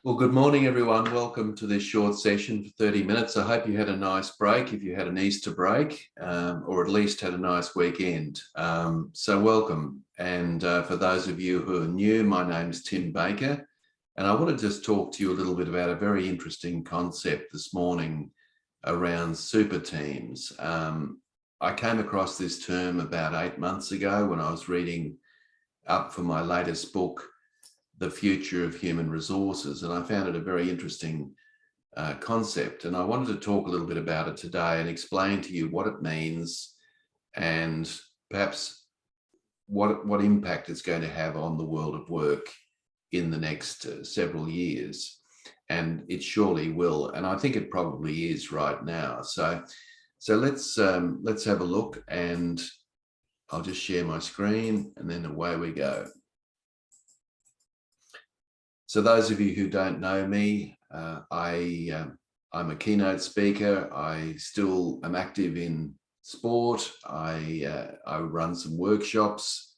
Well, good morning, everyone. Welcome to this short session for 30 minutes. I hope you had a nice break, if you had an Easter break, or at least had a nice weekend. So welcome. And for those of you who are new, my name's Tim Baker, and I want to just talk to you a little bit about a very interesting concept this morning around super teams. I came across this term about 8 months ago when I was reading up for my latest book, The Future of Human Resources, and I found it a very interesting concept, and I wanted to talk a little bit about it today and explain to you what it means and perhaps what impact it's going to have on the world of work in the next several years. And it surely will, and I think it probably is right now. So let's have a look, and I'll just share my screen and then away we go. So those of you who don't know me, I'm a keynote speaker. I still am active in sport. I run some workshops,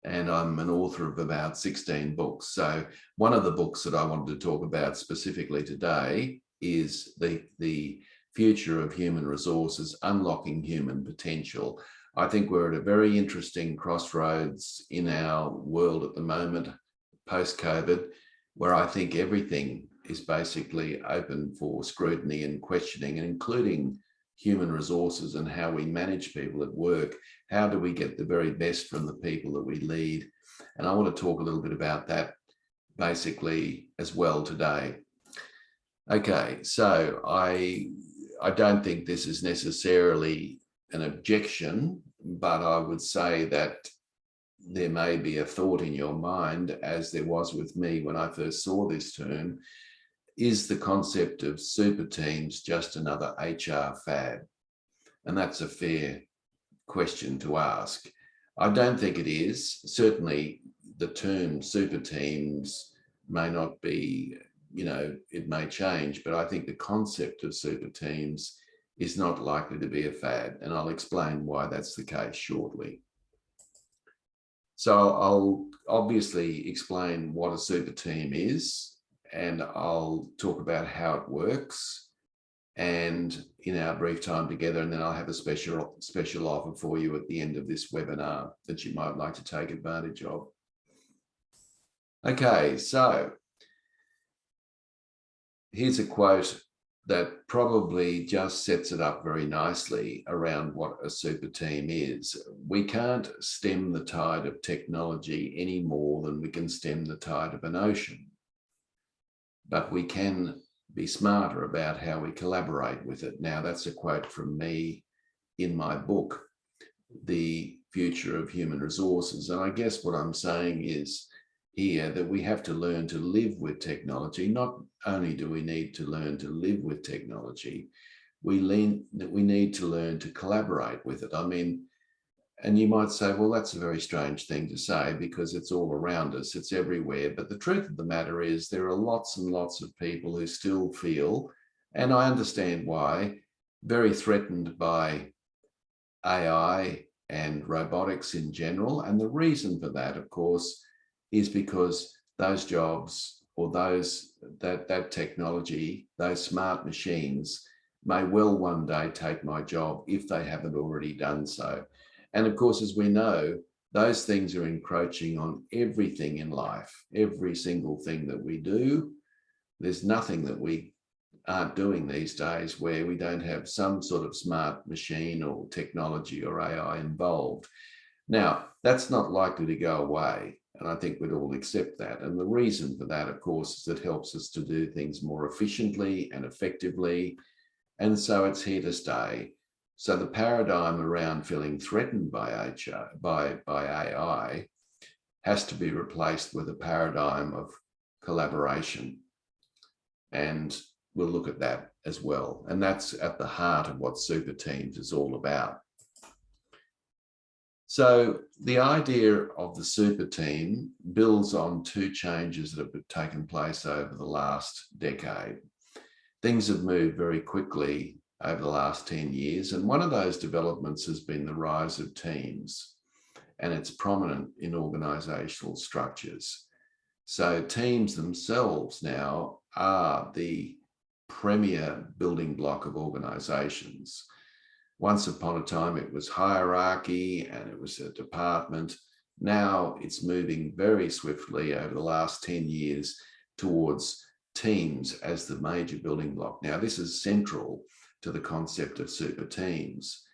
and I'm an author of about 16 books. So one of the books that I wanted to talk about specifically today is the Future of Human Resources, Unlocking Human Potential. I think we're at a very interesting crossroads in our world at the moment, post-COVID, where I think everything is basically open for scrutiny and questioning, and including human resources and how we manage people at work. How do we get the very best from the people that we lead? And I want to talk a little bit about that basically as well today. Okay, so I don't think this is necessarily an objection, but I would say that there may be a thought in your mind, as there was with me when I first saw this term: is the concept of super teams just another HR fad? And that's a fair question to ask. I don't think it is. Certainly the term super teams may not be, it may change, but I think the concept of super teams is not likely to be a fad. And I'll explain why that's the case shortly. So I'll obviously explain what a super team is, and I'll talk about how it works, and in our brief time together, and then I'll have a special offer for you at the end of this webinar that you might like to take advantage of. Okay, so here's a quote that probably just sets it up very nicely around what a super team is. We can't stem the tide of technology any more than we can stem the tide of an ocean, but we can be smarter about how we collaborate with it. Now, that's a quote from me in my book, The Future of Human Resources. And I guess what I'm saying is here that we have to learn to live with technology. Not only do we need to learn to live with technology, we need to learn to collaborate with it. I mean, and you might say, well, that's a very strange thing to say because it's all around us, it's everywhere. But the truth of the matter is there are lots and lots of people who still feel, and I understand why, very threatened by AI and robotics in general. And the reason for that, of course, is because those jobs or that technology, those smart machines may well one day take my job if they haven't already done so. And of course, as we know, those things are encroaching on everything in life, every single thing that we do. There's nothing that we aren't doing these days where we don't have some sort of smart machine or technology or AI involved. Now, that's not likely to go away. And I think we'd all accept that. And the reason for that, of course, is it helps us to do things more efficiently and effectively. And so it's here to stay. So the paradigm around feeling threatened by AI has to be replaced with a paradigm of collaboration. And we'll look at that as well. And that's at the heart of what super teams is all about. So the idea of the super team builds on two changes that have taken place over the last decade. Things have moved very quickly over the last 10 years, and one of those developments has been the rise of teams, and it's prominent in organizational structures. So teams themselves now are the premier building block of organizations. Once upon a time, it was hierarchy and it was a department. Now it's moving very swiftly over the last 10 years towards teams as the major building block. Now, this is central to the concept of super teams.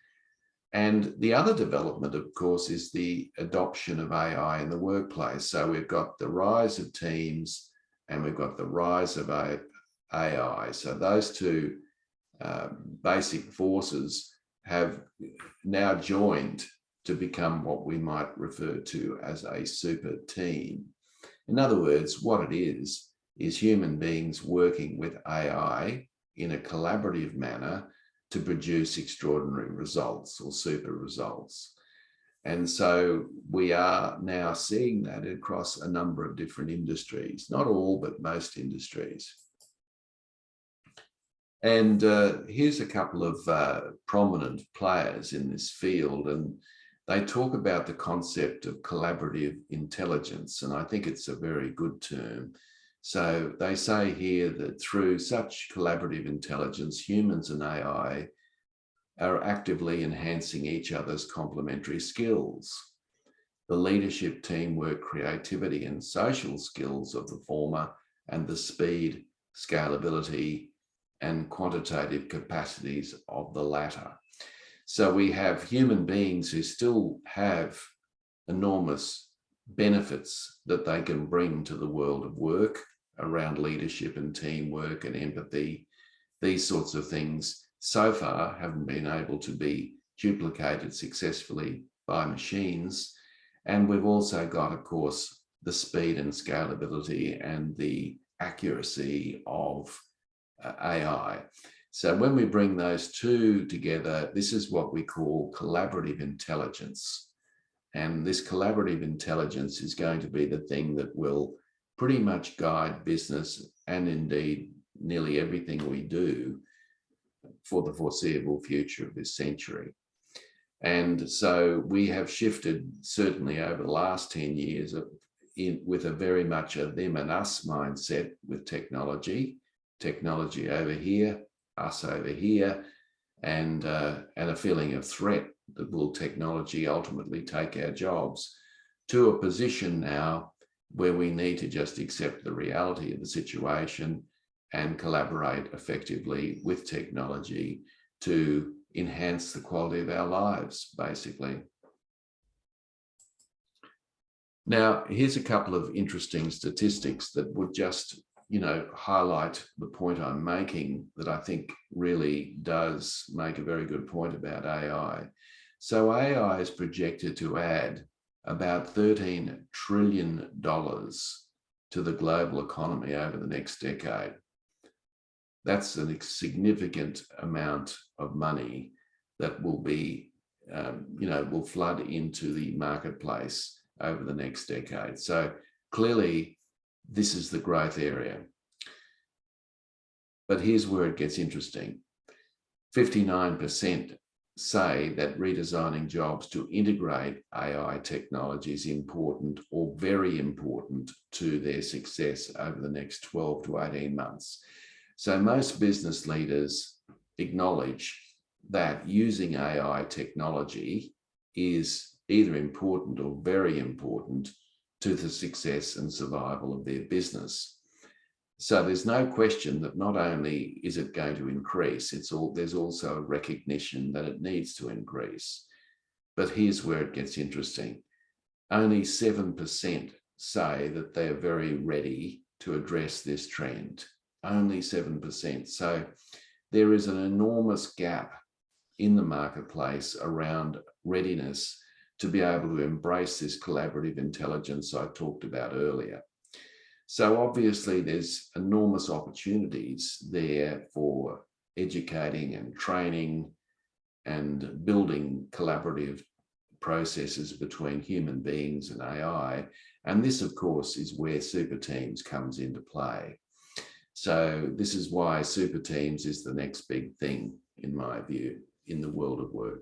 And the other development, of course, is the adoption of AI in the workplace. So we've got the rise of teams and we've got the rise of AI. So those two basic forces have now joined to become what we might refer to as a super team. In other words, what it is human beings working with AI in a collaborative manner to produce extraordinary results or super results. And so we are now seeing that across a number of different industries, not all, but most industries. And here's a couple of prominent players in this field, and they talk about the concept of collaborative intelligence, and I think it's a very good term. So they say here that through such collaborative intelligence, humans and AI are actively enhancing each other's complementary skills. The leadership, teamwork, creativity, and social skills of the former, and the speed, scalability, and quantitative capacities of the latter. So we have human beings who still have enormous benefits that they can bring to the world of work around leadership and teamwork and empathy. These sorts of things so far haven't been able to be duplicated successfully by machines. And we've also got, of course, the speed and scalability and the accuracy of AI. So when we bring those two together, this is what we call collaborative intelligence. And this collaborative intelligence is going to be the thing that will pretty much guide business and indeed nearly everything we do for the foreseeable future of this century. And so we have shifted certainly over the last 10 years with a very much a them and us mindset with technology over here, us over here, and a feeling of threat that will technology ultimately take our jobs, to a position now where we need to just accept the reality of the situation and collaborate effectively with technology to enhance the quality of our lives, basically. Now, here's a couple of interesting statistics that would just, highlight the point I'm making, that I think really does make a very good point about AI. So AI is projected to add about $13 trillion to the global economy over the next decade. That's a significant amount of money that will be, will flood into the marketplace over the next decade. So clearly, this is the growth area. But here's where it gets interesting. 59% say that redesigning jobs to integrate AI technology is important or very important to their success over the next 12 to 18 months. So most business leaders acknowledge that using AI technology is either important or very important to the success and survival of their business. So there's no question that not only is it going to increase, there's also a recognition that it needs to increase. But here's where it gets interesting. Only 7% say that they're very ready to address this trend. Only 7%. So there is an enormous gap in the marketplace around readiness to be able to embrace this collaborative intelligence I talked about earlier. So obviously there's enormous opportunities there for educating and training and building collaborative processes between human beings and AI. And this, of course, is where super teams comes into play. So this is why super teams is the next big thing, in my view, in the world of work.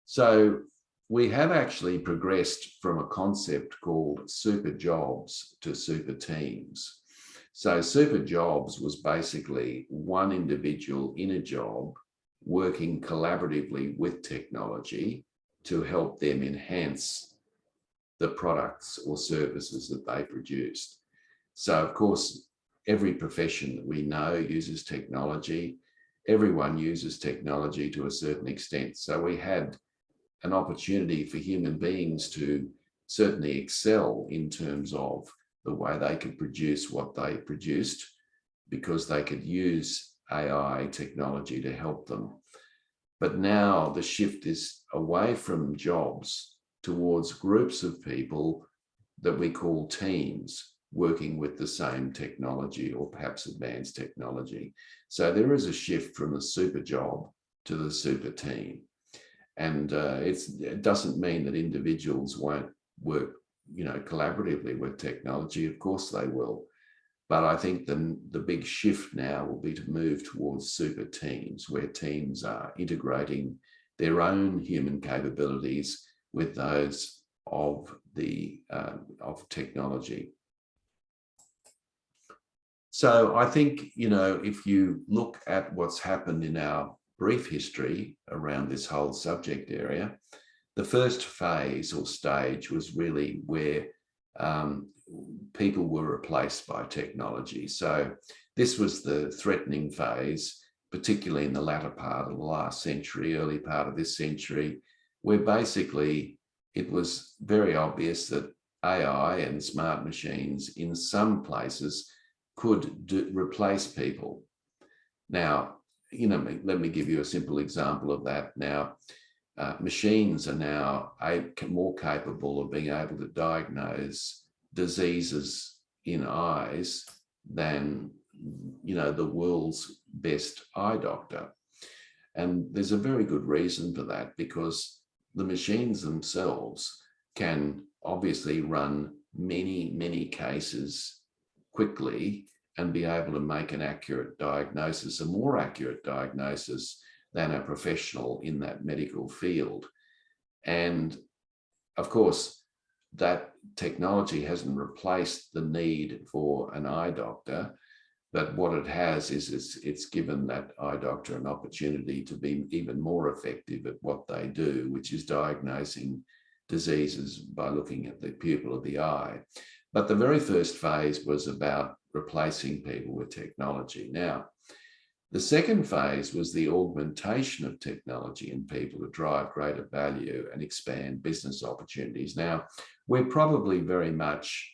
So we have actually progressed from a concept called Superjobs to Superteams. So Superjobs was basically one individual in a job working collaboratively with technology to help them enhance the products or services that they produced. So of course, every profession that we know uses technology. Everyone uses technology to a certain extent. So we had an opportunity for human beings to certainly excel in terms of the way they could produce what they produced, because they could use AI technology to help them. But now the shift is away from jobs towards groups of people that we call teams working with the same technology or perhaps advanced technology. So there is a shift from the super job to the super team. And it doesn't mean that individuals won't work, collaboratively with technology. Of course they will. But I think the big shift now will be to move towards super teams, where teams are integrating their own human capabilities with those of technology. So I think, if you look at what's happened in our brief history around this whole subject area, the first phase or stage was really where people were replaced by technology. So this was the threatening phase, particularly in the latter part of the last century, early part of this century, where basically it was very obvious that AI and smart machines in some places could replace people. Now, let me give you a simple example of that. Now, machines are now more capable of being able to diagnose diseases in eyes than, the world's best eye doctor. And there's a very good reason for that, because the machines themselves can obviously run many, many cases quickly and be able to make an accurate diagnosis, a more accurate diagnosis than a professional in that medical field. And of course, that technology hasn't replaced the need for an eye doctor, but what it has is it's given that eye doctor an opportunity to be even more effective at what they do, which is diagnosing diseases by looking at the pupil of the eye. But the very first phase was about replacing people with technology. Now, the second phase was the augmentation of technology in people to drive greater value and expand business opportunities. Now, we're probably very much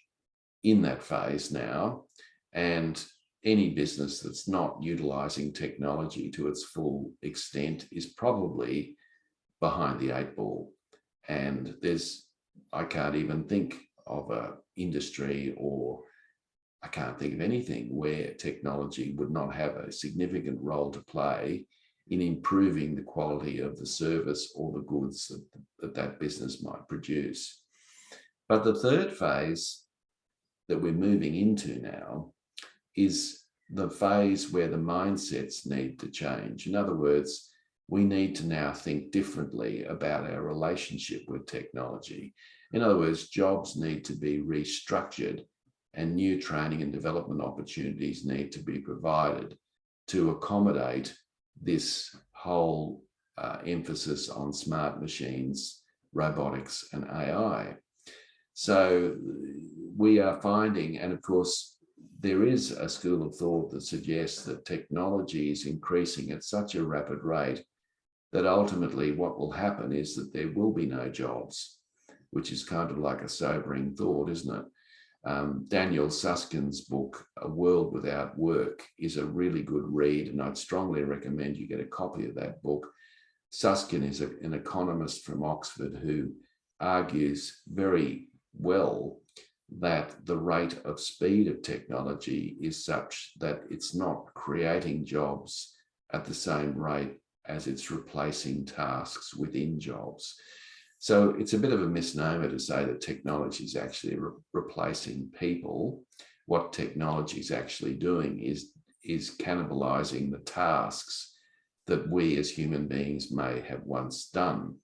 in that phase now, and any business that's not utilizing technology to its full extent is probably behind the eight ball. And I can't even think of an industry, or I can't think of anything where technology would not have a significant role to play in improving the quality of the service or the goods that business might produce. But the third phase that we're moving into now is the phase where the mindsets need to change. In other words, we need to now think differently about our relationship with technology. In other words, jobs need to be restructured, and new training and development opportunities need to be provided to accommodate this whole emphasis on smart machines, robotics, and AI. So we are finding, and of course, there is a school of thought that suggests that technology is increasing at such a rapid rate that ultimately what will happen is that there will be no jobs, which is kind of like a sobering thought, isn't it? Daniel Susskind's book, A World Without Work, is a really good read, and I'd strongly recommend you get a copy of that book. Susskind is an economist from Oxford who argues very well that the rate of speed of technology is such that it's not creating jobs at the same rate as it's replacing tasks within jobs. So it's a bit of a misnomer to say that technology is actually replacing people. What technology is actually doing is cannibalizing the tasks that we as human beings may have once done.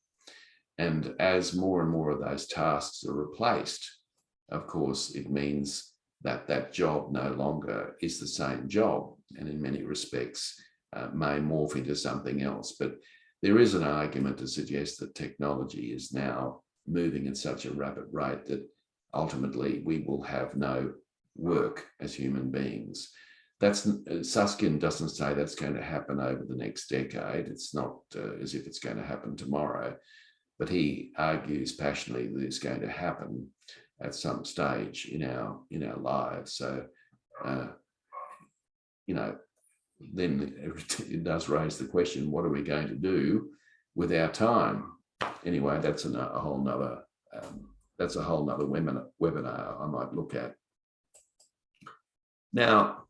And as more and more of those tasks are replaced, of course, it means that that job no longer is the same job, and in many respects may morph into something else. But there is an argument to suggest that technology is now moving at such a rapid rate that ultimately we will have no work as human beings. Susskind doesn't say that's going to happen over the next decade. It's not as if it's going to happen tomorrow, but he argues passionately that it's going to happen at some stage in our lives. So, then it does raise the question: what are we going to do with our time? Anyway, that's a whole nother webinar I might look at. Now,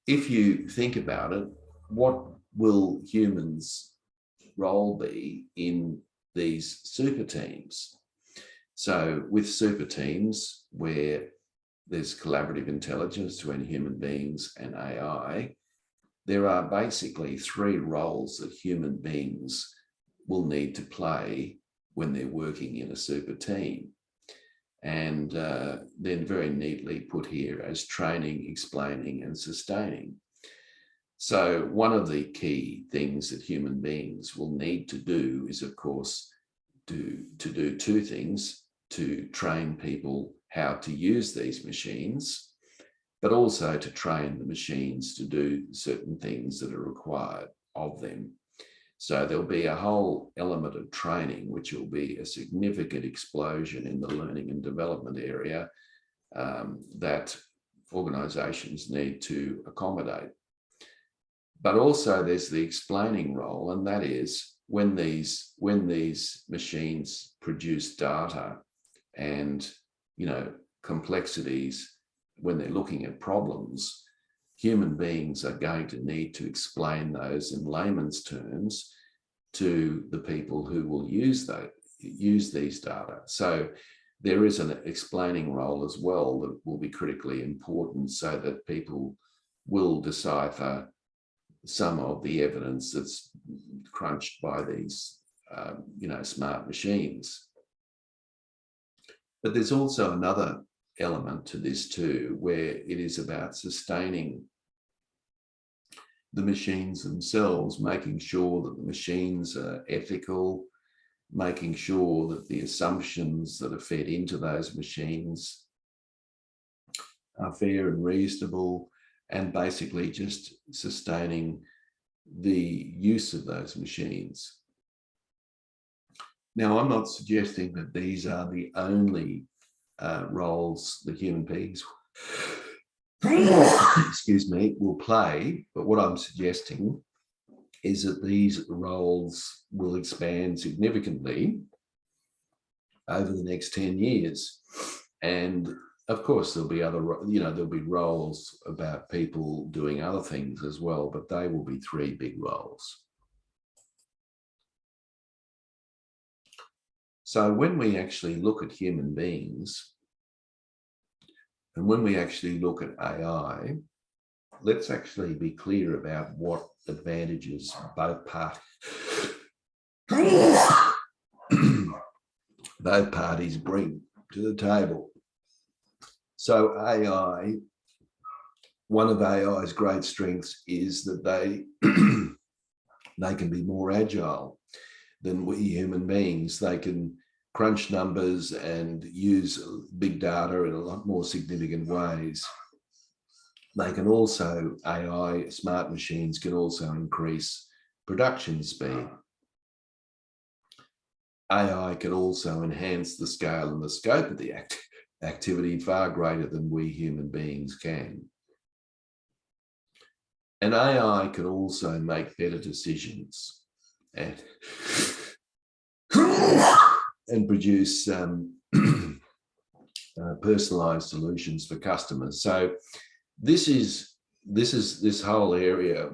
if you think about it, what will humans' role be in these super teams? So with super teams where there's collaborative intelligence between human beings and AI, there are basically three roles that human beings will need to play when they're working in a super team. And then very neatly put here as training, explaining, and sustaining. So one of the key things that human beings will need to do is, of course, to do two things: to train people how to use these machines, but also to train the machines to do certain things that are required of them. So there'll be a whole element of training, which will be a significant explosion in the learning and development area that organizations need to accommodate. But also there's the explaining role, and that is when these machines produce data and complexities, when they're looking at problems, human beings are going to need to explain those in layman's terms to the people who will use these data. So there is an explaining role as well that will be critically important, so that people will decipher some of the evidence that's crunched by these smart machines. But there's also another element to this too, where it is about sustaining the machines themselves, making sure that the machines are ethical, making sure that the assumptions that are fed into those machines are fair and reasonable, and basically just sustaining the use of those machines. Now, I'm not suggesting that these are the only roles that human beings will play, but what I'm suggesting is that these roles will expand significantly over the next 10 years. And of course, there'll be there'll be roles about people doing other things as well, but they will be three big roles. So when we actually look at human beings, and when we actually look at AI, let's actually be clear about what advantages both parties bring to the table. So AI, one of AI's great strengths is that they can be more agile than we human beings. They can crunch numbers and use big data in a lot more significant ways. They can also, AI, smart machines can also increase production speed. AI can also enhance the scale and the scope of the activity far greater than we human beings can. And AI can also make better decisions and produce personalized solutions for customers. So this whole area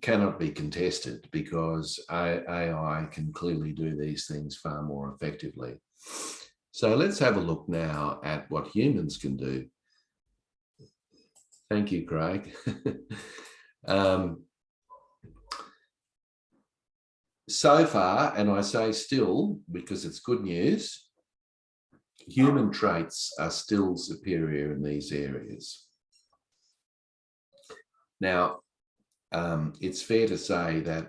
cannot be contested, because AI can clearly do these things far more effectively. So let's have a look now at what humans can do. Thank you, Craig. So far, and I say still because it's good news, human traits are still superior in these areas. Now, it's fair to say that,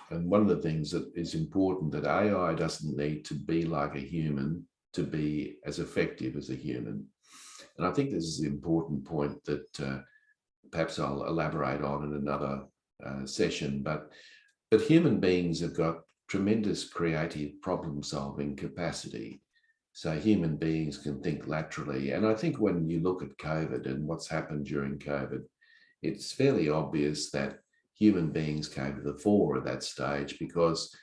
and one of the things that is important, that AI doesn't need to be like a human to be as effective as a human. And I think this is an important point that perhaps I'll elaborate on in another session, but human beings have got tremendous creative problem-solving capacity. So human beings can think laterally. And I think when you look at COVID and what's happened during COVID, it's fairly obvious that human beings came to the fore at that stage because,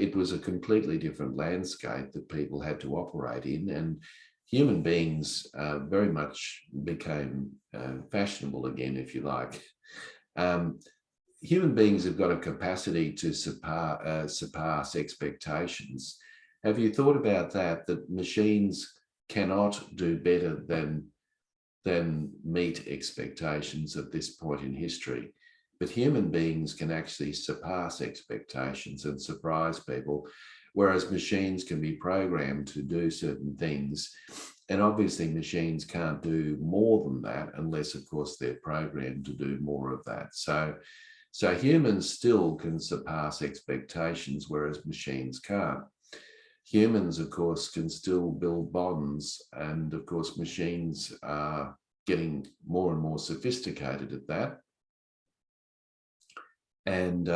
it was a completely different landscape that people had to operate in. And human beings very much became fashionable again, if you like. Human beings have got a capacity to surpass expectations. Have you thought about that machines cannot do better than meet expectations at this point in history? But human beings can actually surpass expectations and surprise people, whereas machines can be programmed to do certain things. And obviously machines can't do more than that unless, of course, they're programmed to do more of that. So humans still can surpass expectations, whereas machines can't. Humans, of course, can still build bonds, and of course, machines are getting more and more sophisticated at that, and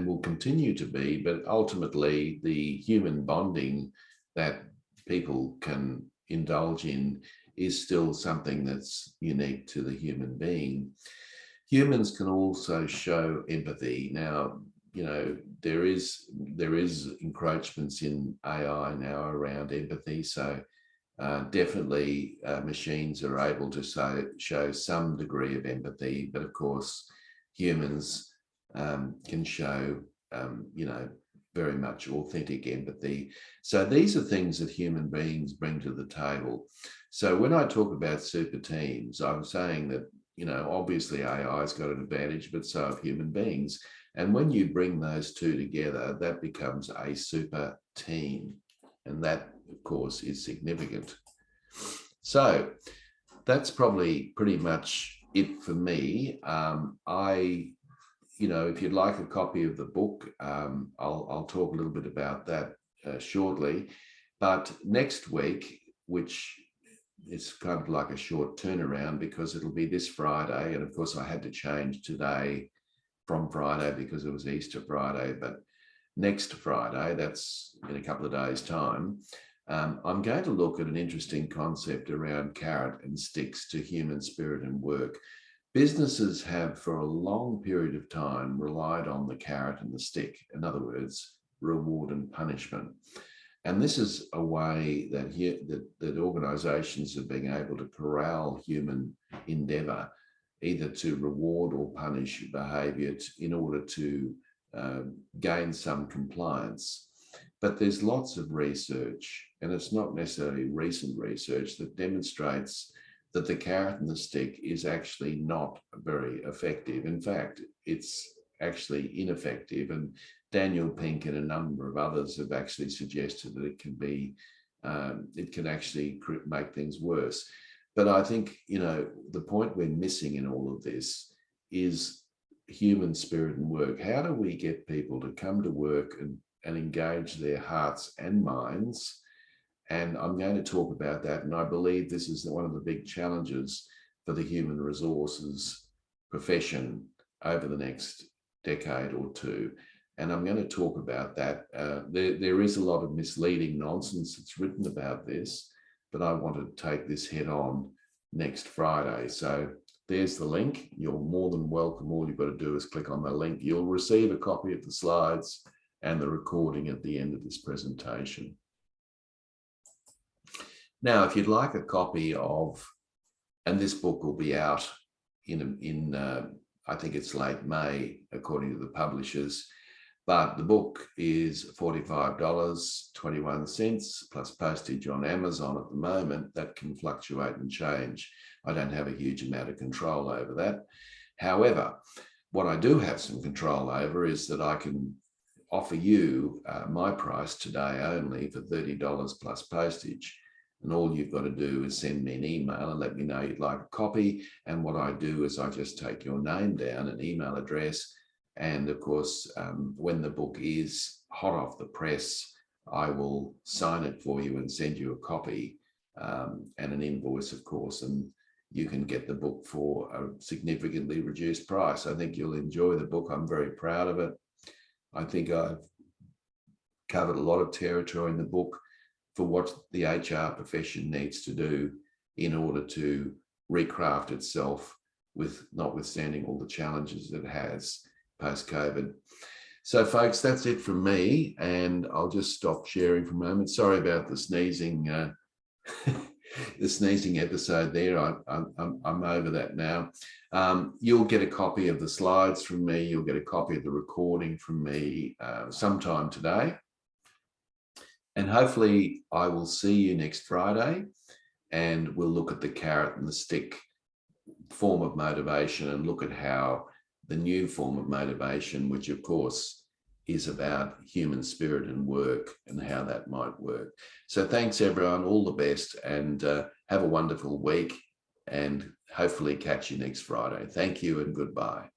will continue to be. But ultimately, the human bonding that people can indulge in is still something that's unique to the human being. Humans can also show empathy. Now, there is encroachments in AI now around empathy. So definitely machines are able to show some degree of empathy, but of course humans can show, very much authentic empathy. So these are things that human beings bring to the table. So when I talk about super teams, I'm saying that, obviously AI's got an advantage, but so have human beings. And when you bring those two together, that becomes a super team. And that, of course, is significant. So that's probably pretty much it for me. If you'd like a copy of the book, I'll talk a little bit about that shortly. But next week, which is kind of like a short turnaround because it'll be this Friday. And of course, I had to change today from Friday because it was Easter Friday. But next Friday, that's in a couple of days' time, I'm going to look at an interesting concept around carrot and sticks to human spirit and work. Businesses have for a long period of time relied on the carrot and the stick. In other words, reward and punishment. And this is a way that organizations have been able to corral human endeavor, either to reward or punish behavior in order to gain some compliance. But there's lots of research, and it's not necessarily recent research, that demonstrates that the carrot and the stick is actually not very effective. In fact, it's actually ineffective. And Daniel Pink and a number of others have actually suggested that it can actually make things worse. But I think, the point we're missing in all of this is human spirit and work. How do we get people to come to work and engage their hearts and minds? And I'm going to talk about that. And I believe this is one of the big challenges for the human resources profession over the next decade or two. And I'm going to talk about that. There is a lot of misleading nonsense that's written about this, but I want to take this head on next Friday. So there's the link. You're more than welcome. All you've got to do is click on the link. You'll receive a copy of the slides and the recording at the end of this presentation. Now, if you'd like a copy of, and this book will be out in I think it's late May, according to the publishers, but the book is $45.21 plus postage on Amazon at the moment. That can fluctuate and change. I don't have a huge amount of control over that. However, what I do have some control over is that I can offer you my price today only for $30 plus postage. And all you've got to do is send me an email and let me know you'd like a copy. And what I do is I just take your name down, an email address. And of course, when the book is hot off the press, I will sign it for you and send you a copy and an invoice, of course. And you can get the book for a significantly reduced price. I think you'll enjoy the book. I'm very proud of it. I think I've covered a lot of territory in the book for what the HR profession needs to do in order to recraft itself, with notwithstanding all the challenges it has post-COVID. So folks, that's it from me, and I'll just stop sharing for a moment. Sorry about the sneezing the sneezing episode there. I'm over that now. You'll get a copy of the slides from me. You'll get a copy of the recording from me sometime today. And hopefully I will see you next Friday, and we'll look at the carrot and the stick form of motivation and look at how the new form of motivation, which of course is about human spirit and work and how that might work. So thanks everyone, all the best, and have a wonderful week, and hopefully catch you next Friday. Thank you and goodbye.